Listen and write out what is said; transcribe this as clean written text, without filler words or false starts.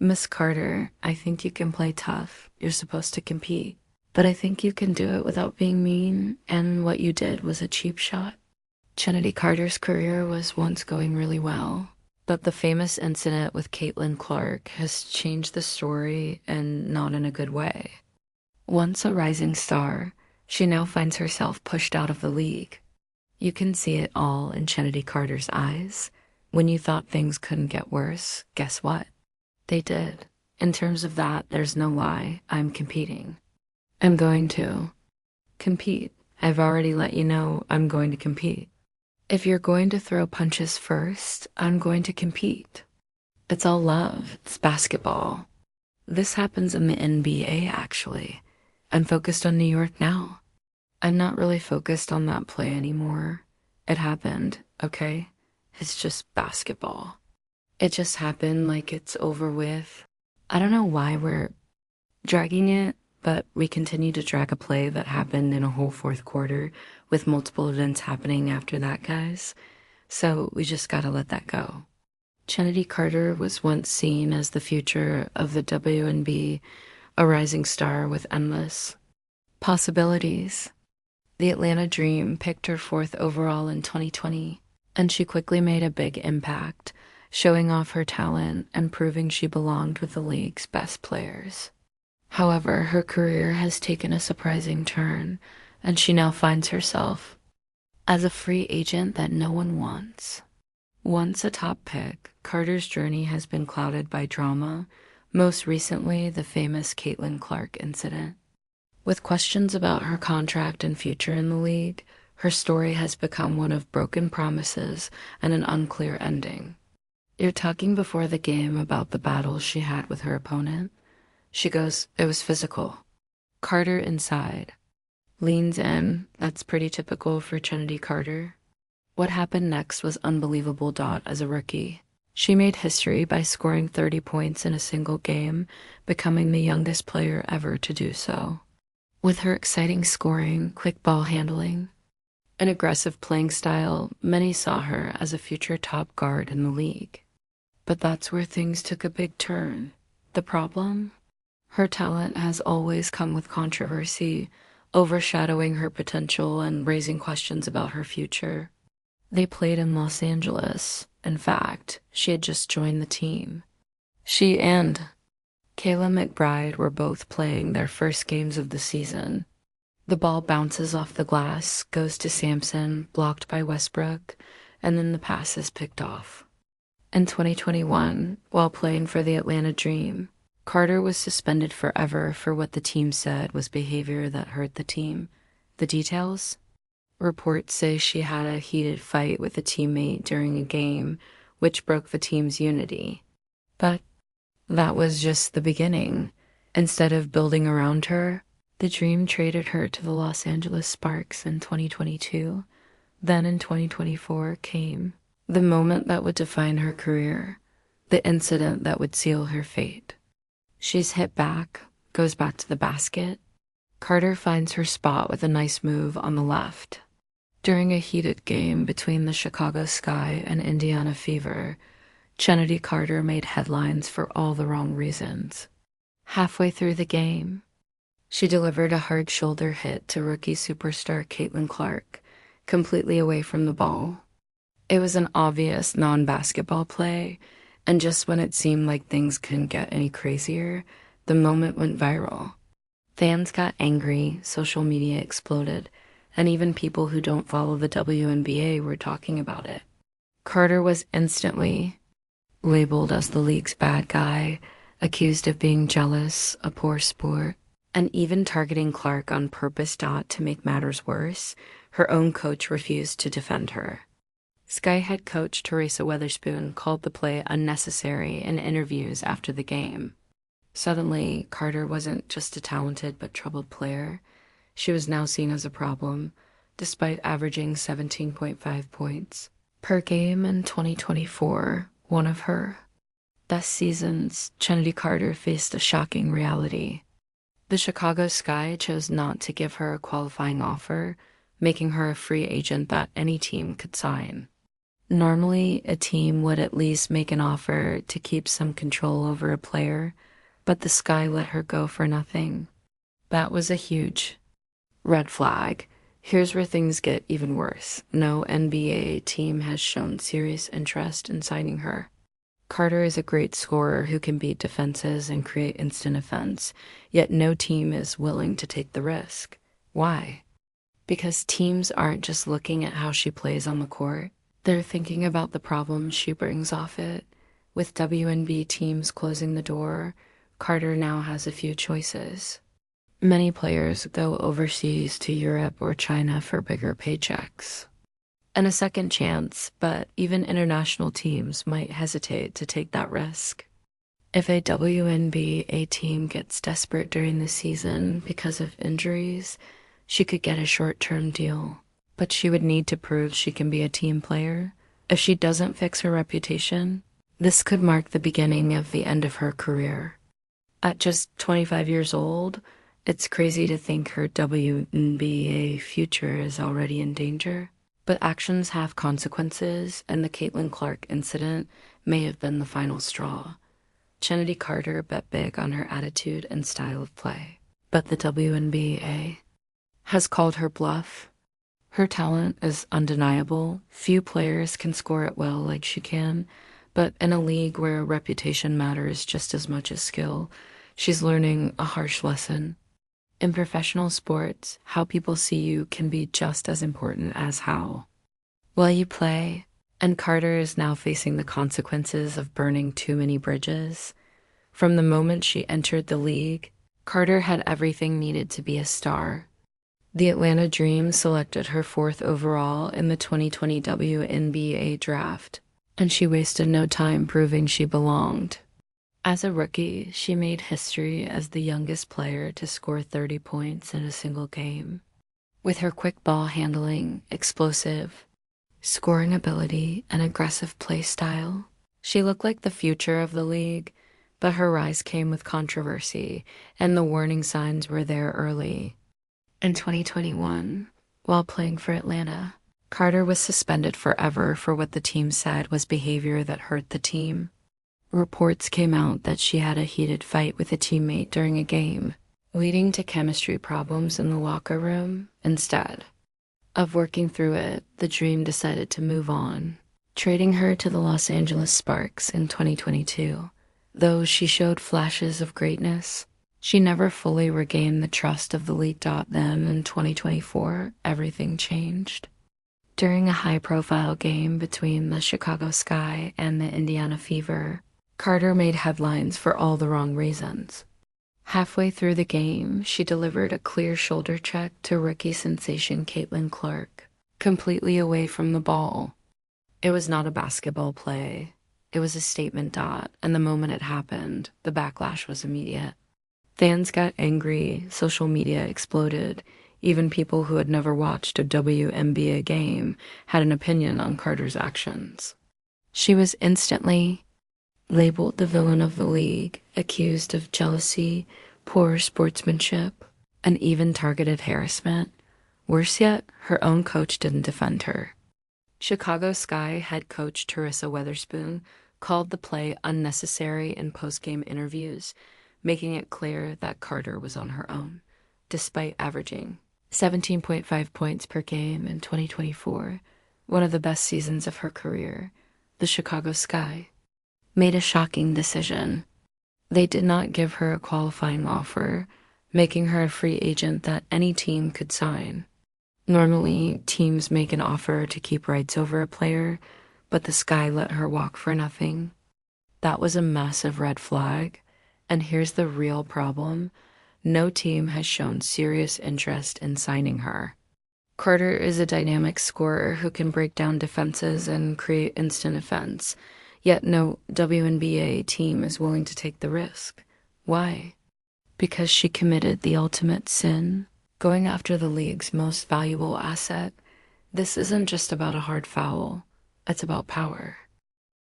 Miss Carter, I think you can play tough. You're supposed to compete. But I think you can do it without being mean, and what you did was a cheap shot. Chennedy Carter's career was once going really well, but the famous incident with Caitlin Clark has changed the story and not in a good way. Once a rising star, she now finds herself pushed out of the league. You can see it all in Chennedy Carter's eyes. When you thought things couldn't get worse, guess what? They did. In terms of that, there's no lie. I'm competing. I'm going to compete. I've already let you know I'm going to compete. If you're going to throw punches first, I'm going to compete. It's all love. It's basketball. This happens in the NBA, actually. I'm focused on New York now. I'm not really focused on that play anymore. It happened, okay? It's just basketball. It just happened, like it's over with. I don't know why we're dragging it, but we continue to drag a play that happened in a whole fourth quarter with multiple events happening after that, guys. So we just gotta let that go. Chennedy Carter was once seen as the future of the WNB, a rising star with endless possibilities. The Atlanta Dream picked her fourth overall in 2020, and she quickly made a big impact, showing off her talent and proving she belonged with the league's best players. However, her career has taken a surprising turn, and she now finds herself as a free agent that no one wants. Once a top pick, Carter's journey has been clouded by drama, most recently the famous Caitlin Clark incident. With questions about her contract and future in the league, her story has become one of broken promises and an unclear ending. You're talking before the game about the battles she had with her opponent. She goes, it was physical. Carter inside. Leans in. That's pretty typical for Chennedy Carter. What happened next was unbelievable. As a rookie, she made history by scoring 30 points in a single game, becoming the youngest player ever to do so. With her exciting scoring, quick ball handling, and aggressive playing style, many saw her as a future top guard in the league. But that's where things took a big turn. The problem? Her talent has always come with controversy, overshadowing her potential and raising questions about her future. They played in Los Angeles. In fact, she had just joined the team. She and Kayla McBride were both playing their first games of the season. The ball bounces off the glass, goes to Sampson, blocked by Westbrook, and then the pass is picked off. In 2021, while playing for the Atlanta Dream, Carter was suspended forever for what the team said was behavior that hurt the team. The details? Reports say she had a heated fight with a teammate during a game, which broke the team's unity. But that was just the beginning. Instead of building around her, the Dream traded her to the Los Angeles Sparks in 2022. Then in 2024 came the moment that would define her career, the incident that would seal her fate. She's hit back, goes back to the basket. Carter finds her spot with a nice move on the left. During a heated game between the Chicago Sky and Indiana Fever, Chennedy Carter made headlines for all the wrong reasons. Halfway through the game, she delivered a hard shoulder hit to rookie superstar Caitlin Clark, completely away from the ball. It was an obvious non-basketball play, and just when it seemed like things couldn't get any crazier, the moment went viral. Fans got angry, social media exploded, and even people who don't follow the WNBA were talking about it. Carter was instantly labeled as the league's bad guy, accused of being jealous, a poor sport, and even targeting Clark on purpose. To make matters worse, her own coach refused to defend her. Sky head coach Teresa Weatherspoon called the play unnecessary in interviews after the game. Suddenly, Carter wasn't just a talented but troubled player. She was now seen as a problem, despite averaging 17.5 points per game in 2024, one of her best seasons. Chennedy Carter faced a shocking reality. The Chicago Sky chose not to give her a qualifying offer, making her a free agent that any team could sign. Normally, a team would at least make an offer to keep some control over a player, but the Sky let her go for nothing. That was a huge red flag. Here's where things get even worse. No NBA team has shown serious interest in signing her. Carter is a great scorer who can beat defenses and create instant offense, yet no team is willing to take the risk. Why? Because teams aren't just looking at how she plays on the court. They're thinking about the problems she brings off it. With WNB teams closing the door, Carter now has a few choices. Many players go overseas to Europe or China for bigger paychecks and a second chance, but even international teams might hesitate to take that risk. If a WNBA team gets desperate during the season because of injuries, she could get a short-term deal, but she would need to prove she can be a team player. If she doesn't fix her reputation, this could mark the beginning of the end of her career. At just 25 years old, it's crazy to think her WNBA future is already in danger. But actions have consequences, and the Caitlin Clark incident may have been the final straw. Chennedy Carter bet big on her attitude and style of play, but the WNBA has called her bluff. Her talent is undeniable. Few players can score it well like she can, but in a league where reputation matters just as much as skill, she's learning a harsh lesson. In professional sports, how people see you can be just as important as how well you play, and Carter is now facing the consequences of burning too many bridges. From the moment she entered the league, Carter had everything needed to be a star. The Atlanta Dream selected her 4th overall in the 2020 WNBA draft, and she wasted no time proving she belonged. As a rookie, she made history as the youngest player to score 30 points in a single game. With her quick ball handling, explosive scoring ability, and aggressive play style, she looked like the future of the league, but her rise came with controversy, and the warning signs were there early. In 2021, while playing for Atlanta, Carter was suspended forever for what the team said was behavior that hurt the team. Reports came out that she had a heated fight with a teammate during a game, leading to chemistry problems in the locker room. Instead of working through it, the Dream decided to move on, trading her to the Los Angeles Sparks in 2022. Though she showed flashes of greatness, she never fully regained the trust of the league. Then, in 2024, everything changed. During a high-profile game between the Chicago Sky and the Indiana Fever, Carter made headlines for all the wrong reasons. Halfway through the game, she delivered a clear shoulder check to rookie sensation Caitlin Clark, completely away from the ball. It was not a basketball play. It was a statement. And the moment it happened, the backlash was immediate. Fans got angry, social media exploded. Even people who had never watched a WNBA game had an opinion on Carter's actions. She was instantly labeled the villain of the league, accused of jealousy, poor sportsmanship, and even targeted harassment. Worse yet, her own coach didn't defend her. Chicago Sky head coach Teresa Weatherspoon called the play unnecessary in post-game interviews, making it clear that Carter was on her own, despite averaging 17.5 points per game in 2024, one of the best seasons of her career. The Chicago Sky made a shocking decision. They did not give her a qualifying offer, making her a free agent that any team could sign. Normally, teams make an offer to keep rights over a player, but the Sky let her walk for nothing. That was a massive red flag, and here's the real problem. No team has shown serious interest in signing her. Carter is a dynamic scorer who can break down defenses and create instant offense, yet no WNBA team is willing to take the risk. Why? Because she committed the ultimate sin, going after the league's most valuable asset. This isn't just about a hard foul, it's about power.